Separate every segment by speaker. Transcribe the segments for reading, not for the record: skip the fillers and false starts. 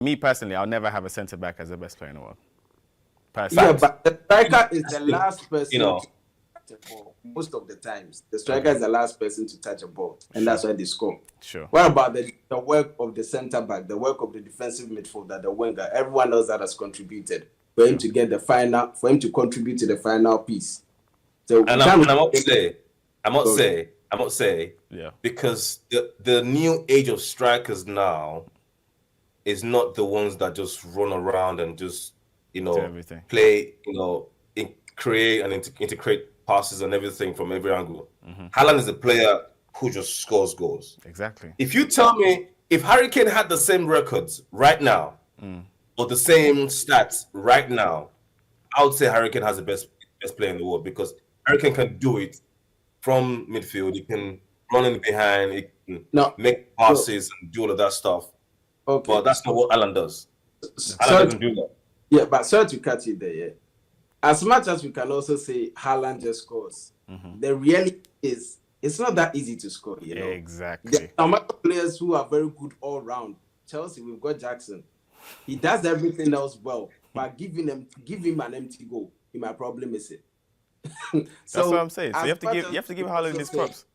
Speaker 1: Me personally, I'll never have a centre back as the best player in the world.
Speaker 2: Yeah, but the striker is the last person
Speaker 3: You know.
Speaker 2: to touch a ball. Most of the times, the striker is the last person to touch a ball, and that's why they score.
Speaker 1: Sure.
Speaker 2: What about the work of the centre back, the work of the defensive midfielder, the winger, everyone else that has contributed for him to get the final, for him to contribute to the final piece? So
Speaker 3: And I must say,
Speaker 1: Yeah.
Speaker 3: because the new age of strikers now is not the ones that just run around and just,
Speaker 1: Do everything.
Speaker 3: play, create and integrate passes and everything from every angle. Haaland is a player who just scores goals.
Speaker 1: Exactly.
Speaker 3: If you tell me if Harry Kane had the same records right now or the same stats right now, I would say Harry Kane has the best player in the world, because Harry Kane can do it from midfield. He can run in behind. He can make passes and do all of that stuff.
Speaker 2: Okay.
Speaker 3: But that's not what Alan does. Alan doesn't do that.
Speaker 2: Yeah, but sorry to cut you there. Yeah. As much as we can also say Haaland just scores, the reality is it's not that easy to score. You know,
Speaker 1: Exactly.
Speaker 2: there are some other players who are very good all round. Chelsea, we've got Jackson. He does everything else well, but give him an empty goal, he might probably miss it.
Speaker 1: That's what I'm saying. So you have to give Haaland his props.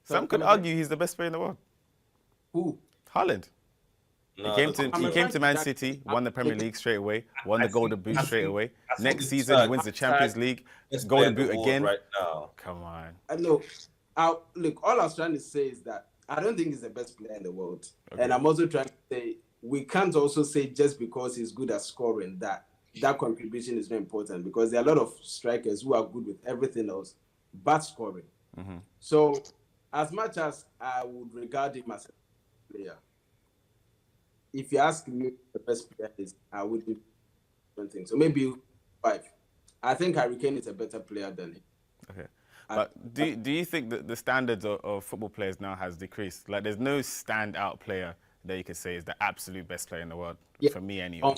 Speaker 1: Some could argue he's the best player in the world.
Speaker 2: Who?
Speaker 1: Haaland.
Speaker 3: No,
Speaker 1: He came to Man City, won the Premier League straight away, won the Golden Boot straight away. Next season, he wins the Champions League, Golden Boot again.
Speaker 3: Right now.
Speaker 1: Come on.
Speaker 2: I know. Look, all I was trying to say is that I don't think he's the best player in the world. Okay. And I'm also trying to say we can't also say just because he's good at scoring that contribution is very important, because there are a lot of strikers who are good with everything else but scoring. So as much as I would regard him as a player, if you ask me the best player is, I would do different things. So maybe 5. I think Harry Kane is a better player than him.
Speaker 1: Okay. But do you think that the standards of football players now has decreased? Like, there's no standout player that you could say is the absolute best player in the world, for me anyway.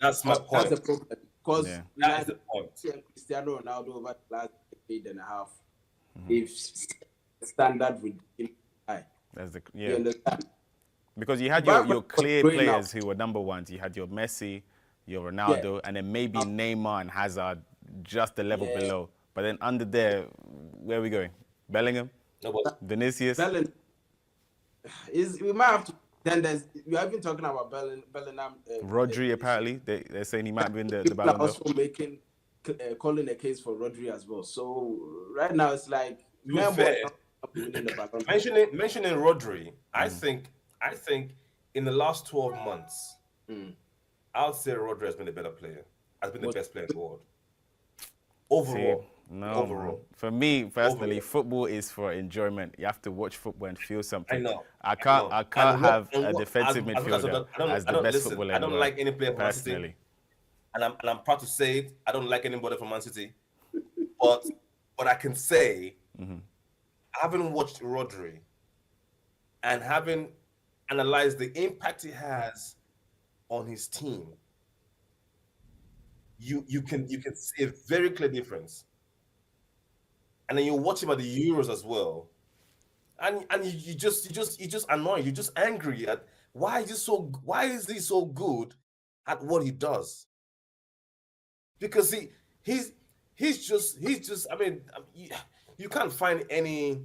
Speaker 3: That's my point.
Speaker 2: That's the problem. Because
Speaker 3: that's the point.
Speaker 2: Cristiano Ronaldo over the last decade and a half, if standard would be high. You understand?
Speaker 1: Because you had your clear players who were number ones. You had your Messi, your Ronaldo, and then maybe Neymar and Hazard just a level below. But then under there, where are we going? Bellingham? Vinicius?
Speaker 2: We might have to. Then we have been talking about Bellingham.
Speaker 1: Rodri, apparently. They're saying he might win the Ballon d'Or.
Speaker 2: Also calling a case for Rodri as well. So right now it's like
Speaker 3: mentioning Rodri, I think in the last 12 months, I would say Rodri has been a better player, has been the best player in the world. Overall. Overall.
Speaker 1: For me, personally, football is for enjoyment. You have to watch football and feel something.
Speaker 3: I know.
Speaker 1: I can't have a defensive midfielder as the best footballer in the world.
Speaker 3: I don't like any player from Man City. And I'm proud to say it. I don't like anybody from Man City. But I can say, having watched Rodri and having analyzed the impact he has on his team, you can see a very clear difference. And then you watch him at the Euros as well, and you just annoyed. You're just angry at why is he so good at what he does? Because he's just. I mean, you can't find any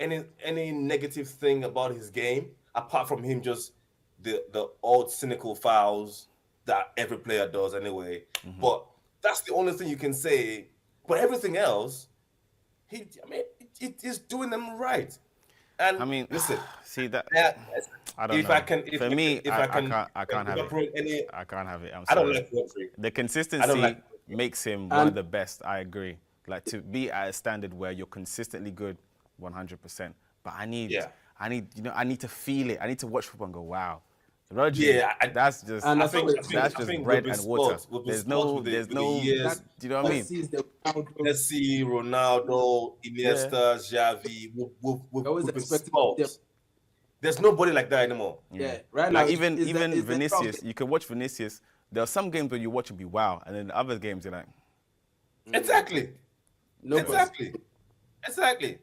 Speaker 3: negative thing about his game apart from him just the old cynical fouls that every player does anyway. But that's the only thing you can say. But everything else, it is doing them right. And
Speaker 1: I mean,
Speaker 3: listen,
Speaker 1: see that. I don't
Speaker 3: if
Speaker 1: know.
Speaker 3: I can,
Speaker 1: For me, I can't have it. I can't have it. I'm sorry.
Speaker 3: I don't like Rodri.
Speaker 1: The consistency makes him one of the best. I agree. Like, to be at a standard where you're consistently good, 100%. But I need to feel it. I need to watch football and go, wow. Rodri, that's just bread and water. There's no. Do you know what I mean?
Speaker 3: Messi, Ronaldo, Iniesta, Xavi. There's nobody like that anymore.
Speaker 2: Yeah, right
Speaker 1: now.
Speaker 2: Like
Speaker 1: even Vinicius, you can watch Vinicius. There are some games where you watch and be wow, and then other games you're like,
Speaker 3: exactly. Exactly.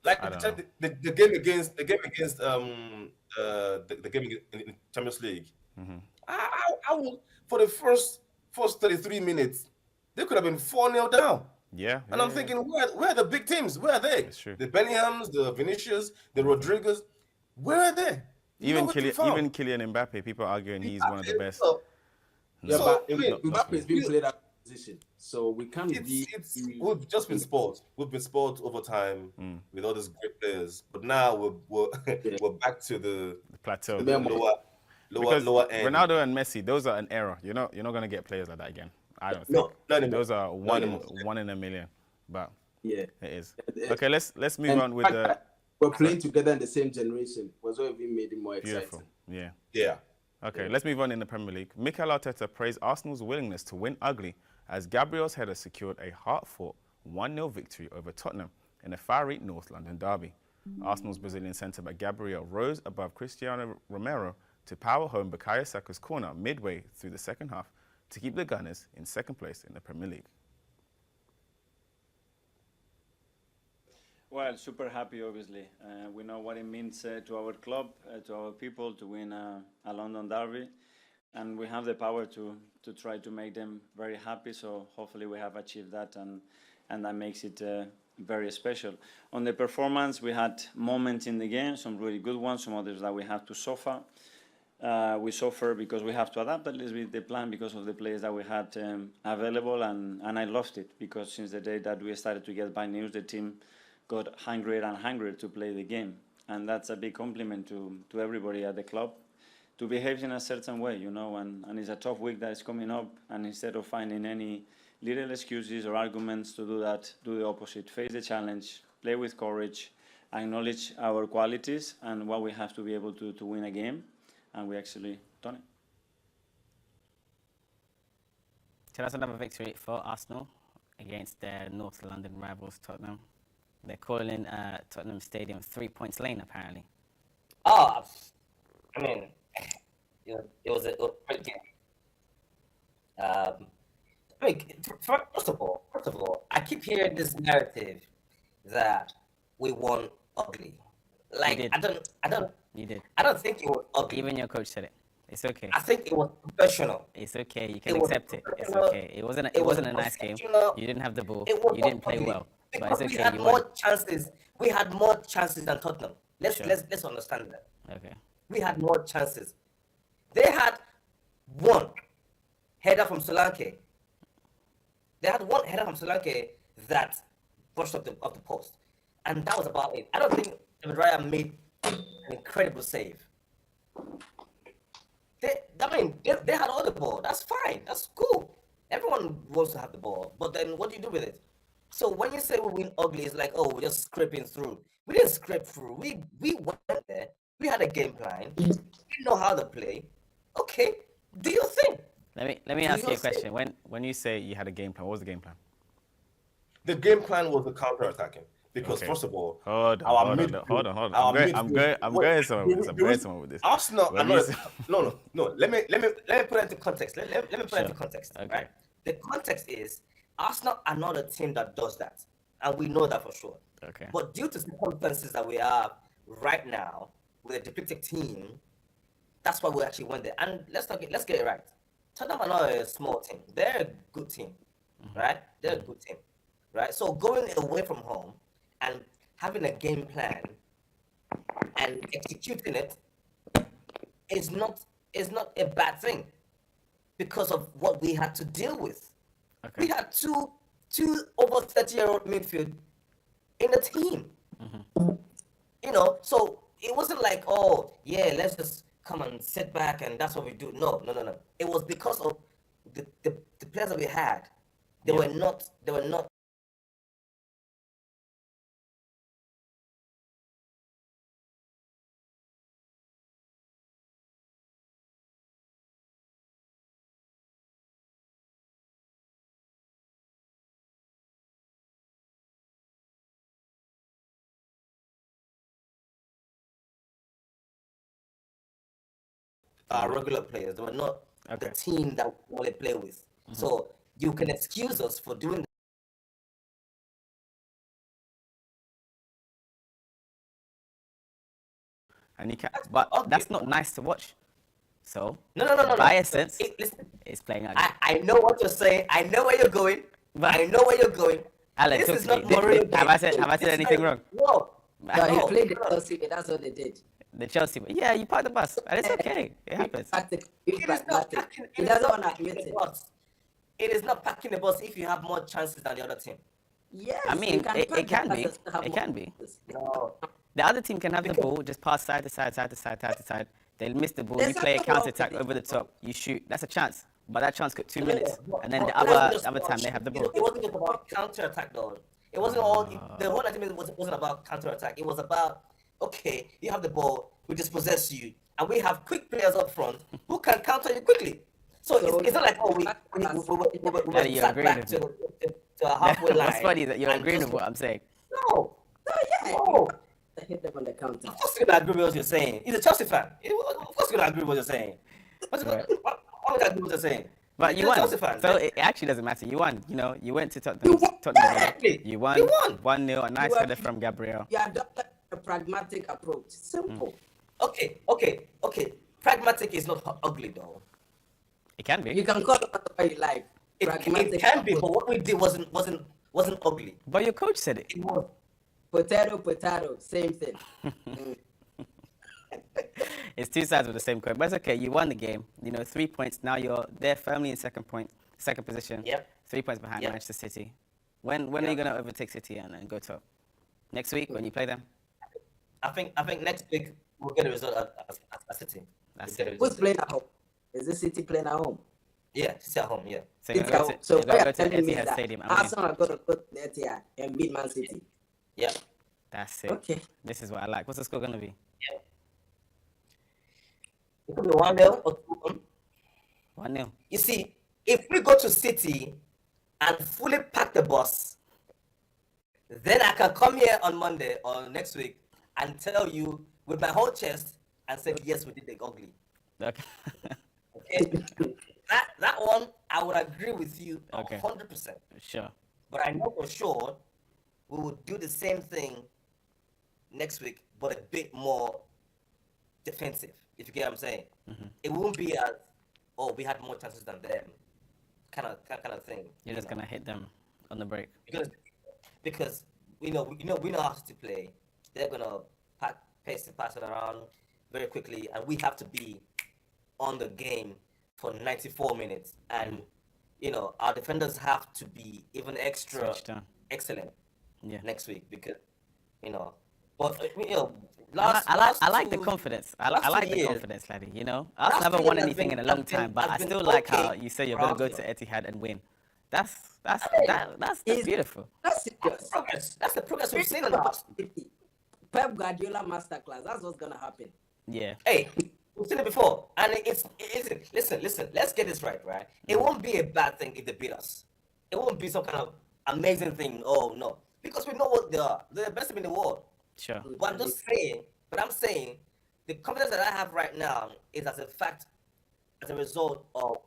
Speaker 3: Like
Speaker 1: I don't know.
Speaker 3: the game against the game in Champions League. I would for the first 33 minutes, they could have been 4-0 down.
Speaker 1: Yeah,
Speaker 3: And
Speaker 1: yeah,
Speaker 3: I'm
Speaker 1: yeah.
Speaker 3: thinking, where are the big teams? Where are they?
Speaker 1: It's true.
Speaker 3: The Bellinghams, the Vinicius, the Rodriguez. Where are they? Nowhere to be found.
Speaker 1: Even Kylian Mbappe, people are arguing he's one of the best.
Speaker 2: Yeah,
Speaker 1: No,
Speaker 2: but
Speaker 3: So I mean,
Speaker 2: Mbappe has been played out of position, so we can't
Speaker 3: it's we've just been spoiled. We've been spoiled over time with all these great players. But now we're we're back to the
Speaker 1: plateau.
Speaker 3: lower end.
Speaker 1: Ronaldo and Messi, those are an error. You're not gonna get players like that again. I don't think.
Speaker 3: No, not anymore.
Speaker 1: Those are
Speaker 3: Not anymore.
Speaker 1: one in a million. But
Speaker 2: yeah,
Speaker 1: it is. Okay, let's move on with the.
Speaker 2: We're playing together in the same generation was what even made it more exciting.
Speaker 1: Beautiful. Yeah.
Speaker 3: Yeah.
Speaker 1: Okay, let's move on in the Premier League. Mikel Arteta praised Arsenal's willingness to win ugly as Gabriel's header secured a hard-fought 1-0 victory over Tottenham in a fiery North London derby. Arsenal's Brazilian centre-back Gabriel rose above Cristiano Romero to power home Bukayo Saka's corner midway through the second half to keep the Gunners in second place in the Premier League.
Speaker 4: Well, super happy, obviously. We know what it means to our club, to our people, to win a London derby. And we have the power to try to make them very happy. So hopefully we have achieved that, and that makes it very special. On the performance, we had moments in the game, some really good ones, some others that we have to suffer. We suffer because we have to adapt a little bit the plan because of the players that we had available, and I loved it because since the day that we started to get bad news, the team got hungrier and hungrier to play the game. And that's a big compliment to everybody at the club to behave in a certain way, you know, and it's a tough week that is coming up, and instead of finding any little excuses or arguments to do that, do the opposite, face the challenge, play with courage, acknowledge our qualities and what we have to be able to win a game, and we actually done it.
Speaker 5: So that's another victory for Arsenal against their North London rivals, Tottenham. They're calling Tottenham Stadium 3 Points Lane, apparently.
Speaker 6: Oh, I mean, it was a great game. I mean, first of all, I keep hearing this narrative that we won ugly. Like,
Speaker 5: did.
Speaker 6: I don't.
Speaker 5: You did.
Speaker 6: I don't think it was ugly.
Speaker 5: Even your coach said it. It's okay.
Speaker 6: I think it was professional.
Speaker 5: It's okay. You can accept it. It's okay. It wasn't a nice game. You didn't have the ball. You didn't play well. But it's okay.
Speaker 6: We had more chances. We had more chances than Tottenham. Let's understand that.
Speaker 5: Okay.
Speaker 6: We had more chances. They had one header from Solanke. They had one header from Solanke that brushed up the post, and that was about it. I don't think Raya made an incredible save. They had all the ball. That's fine. That's cool. Everyone wants to have the ball, but then what do you do with it? So when you say we win ugly, it's like, oh, we're just scraping through. We didn't scrape through. We went there. We had a game plan. We know how to play. Okay. Do you think?
Speaker 5: Let me ask you a question. When you say you had a game plan, what was the game plan?
Speaker 3: The game plan was the counter-attacking. Because first of all,
Speaker 1: hold on. I'm going somewhere with this.
Speaker 3: Arsenal, no. Let me put it into context. Let me put it into context.
Speaker 5: Okay.
Speaker 3: Right?
Speaker 6: The context is Arsenal are not a team that does that, and we know that for sure.
Speaker 5: Okay.
Speaker 6: But due to circumstances that we have right now with a depleted team, that's why we actually went there. And let's get it right. Tottenham are not a small team. They're a good team, right? They're a good team, right? So going away from home and having a game plan and executing it is not a bad thing because of what we had to deal with. Okay. We had two over 30-year-old midfield in the team. You know, so it wasn't like, oh yeah, let's just come and sit back and that's what we do. No. It was because of the players that we had. They were not regular players. They were not the team that we want to play with. So you can excuse us for doing
Speaker 5: and you can, but that's not nice to watch. So
Speaker 6: No.
Speaker 5: by essence,
Speaker 6: Listen,
Speaker 5: it's playing ugly.
Speaker 6: I know what you're saying. I know where you're going.
Speaker 5: But-
Speaker 6: I know where you're going.
Speaker 5: Alan,
Speaker 6: This
Speaker 5: talk
Speaker 6: is
Speaker 5: to
Speaker 6: not
Speaker 5: me.
Speaker 6: Mourinho.
Speaker 5: Have I said anything wrong?
Speaker 6: No.
Speaker 2: No, he
Speaker 6: No.
Speaker 2: played the Chelsea, that's what they did.
Speaker 5: The Chelsea, yeah, you parked the bus, and it's okay. It happens.
Speaker 6: It is not packing.
Speaker 2: He doesn't want to admit it.
Speaker 6: It is not packing the bus if you have more chances than the other team.
Speaker 2: Yes,
Speaker 5: I mean,
Speaker 2: pack
Speaker 5: it
Speaker 2: the
Speaker 5: can
Speaker 2: bus
Speaker 5: be.
Speaker 2: and still have
Speaker 5: It
Speaker 2: more
Speaker 5: can be.
Speaker 2: chances.
Speaker 6: No.
Speaker 5: The other team can have the ball, just pass side to side, side to side, side to side. They miss the ball,
Speaker 2: There's
Speaker 5: you play a
Speaker 2: nothing wrong
Speaker 5: counter attack
Speaker 2: with it.
Speaker 5: over the top, you shoot. That's a chance, but that chance got 2 minutes, and then the
Speaker 6: It wasn't
Speaker 5: other
Speaker 6: just
Speaker 5: time
Speaker 6: about
Speaker 5: they have the
Speaker 6: shooting.
Speaker 5: ball.
Speaker 6: It wasn't just about counter attack though. It wasn't all. The whole argument wasn't about counter attack. It was about, okay, you have the ball, we dispossess you, and we have quick players up front who can counter you quickly. So it's not like, oh, we
Speaker 5: You're
Speaker 6: sat
Speaker 5: agreeing
Speaker 6: back
Speaker 5: with me.
Speaker 6: to a halfway line.
Speaker 5: What's funny is that you're
Speaker 6: and
Speaker 5: agreeing
Speaker 6: just-
Speaker 5: with what I'm saying.
Speaker 6: No,
Speaker 2: Yeah,
Speaker 6: no.
Speaker 2: I hit them on the counter.
Speaker 6: Of course you're gonna agree with what you're saying. He's a Chelsea fan. Of course you're gonna agree with what you're saying. Why would I agree with what you're saying?
Speaker 5: But
Speaker 6: He's
Speaker 5: you
Speaker 6: a
Speaker 5: won,
Speaker 6: Chelsea fan.
Speaker 5: so it actually doesn't matter. You won. You know, you went to Tottenham.
Speaker 6: Exactly.
Speaker 5: You won.
Speaker 6: You won.
Speaker 5: 1-0. A nice
Speaker 2: You won.
Speaker 5: header from Gabriel.
Speaker 2: You adopted a pragmatic approach. Simple.
Speaker 6: Okay. Pragmatic is not ugly though.
Speaker 5: It can be.
Speaker 2: You can call it whatever you like.
Speaker 6: It can be, but what we did wasn't ugly.
Speaker 5: But your coach said it.
Speaker 6: It was.
Speaker 2: Potato, same thing.
Speaker 5: It's two sides of the same coin. But it's okay. You won the game. You know, 3 points. Now you're there firmly in second position.
Speaker 6: Yep.
Speaker 5: 3 points behind
Speaker 6: Yep.
Speaker 5: Manchester City. When are you gonna overtake City and go top? Next week when you play them?
Speaker 6: I think next week we'll get a result at City.
Speaker 5: That's
Speaker 6: We'll get a
Speaker 2: Who's
Speaker 6: result.
Speaker 2: playing at home? Is the City playing at home?
Speaker 6: Yeah, City at home. Yeah.
Speaker 5: So you're
Speaker 2: City
Speaker 5: going
Speaker 2: at
Speaker 5: to,
Speaker 2: home. So
Speaker 5: you're
Speaker 2: what you're
Speaker 5: going to
Speaker 2: telling me is
Speaker 5: Etihad
Speaker 2: that
Speaker 5: Stadium and win.
Speaker 2: Arsenal are going to go to the Etihad and beat Man City.
Speaker 6: Yeah.
Speaker 5: That's it.
Speaker 2: Okay.
Speaker 5: This is what I like. What's the score gonna be?
Speaker 6: It could be 1-0 or 2-1.
Speaker 5: 1-0.
Speaker 6: You see, if we go to City and fully pack the bus, then I can come here on Monday or next week and tell you with my whole chest and say, yes, we did the ugly.
Speaker 5: Okay.
Speaker 6: Okay? that one, I would agree with you
Speaker 5: Okay.
Speaker 6: 100%.
Speaker 5: Sure.
Speaker 6: But I know for sure we will do the same thing next week, but a bit more defensive, if you get what I'm saying.
Speaker 5: Mm-hmm.
Speaker 6: It won't be as, oh, we had more chances than them, kind of thing.
Speaker 5: You're just gonna hit them on the break.
Speaker 6: Because we know how to play. They're gonna pass it around very quickly, and we have to be on the game for 94 minutes. And our defenders have to be even extra
Speaker 5: Switched on.
Speaker 6: excellent
Speaker 5: Yeah.
Speaker 6: next week because but
Speaker 5: I like the confidence. I like the confidence, laddie. You know, Arsenal haven't won anything in a long time, but I still like how you say you're gonna go to Etihad and win. That's beautiful.
Speaker 2: That's serious.
Speaker 6: progress. That's the progress we've seen in the past.
Speaker 2: Pep Guardiola masterclass. That's what's going to happen.
Speaker 5: Yeah.
Speaker 6: Hey, we've seen it before, and listen. Let's get this right. It won't be a bad thing if they beat us. It won't be some kind of amazing thing. Oh no, because we know what they are. They're the best team in the world.
Speaker 5: Sure.
Speaker 6: But I'm saying, the confidence that I have right now is as a result of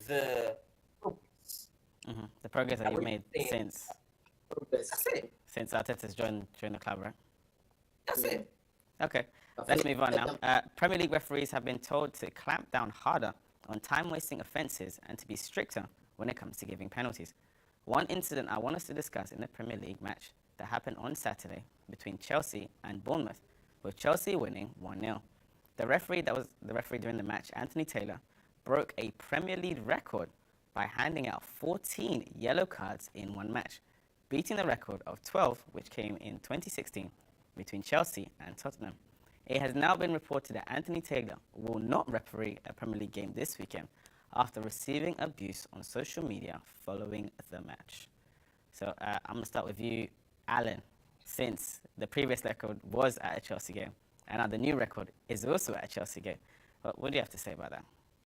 Speaker 6: the
Speaker 5: The progress that you've made since
Speaker 6: That's it.
Speaker 5: Arteta's joined the club, right?
Speaker 6: That's it.
Speaker 5: Okay, let's move on now. Premier League referees have been told to clamp down harder on time-wasting offences and to be stricter when it comes to giving penalties. One incident I want us to discuss in the Premier League match that happened on Saturday between Chelsea and Bournemouth, with Chelsea winning 1-0. The referee that was the referee during the match, Anthony Taylor, broke a Premier League record by handing out 14 yellow cards in one match, beating the record of 12 which came in 2016 between Chelsea and Tottenham. It has now been reported that Anthony Taylor will not referee a Premier League game this weekend after receiving abuse on social media following the match. So I'm going to start with you, Alan, since the previous record was at a Chelsea game and now the new record is also at a Chelsea game. What do you have to say about that?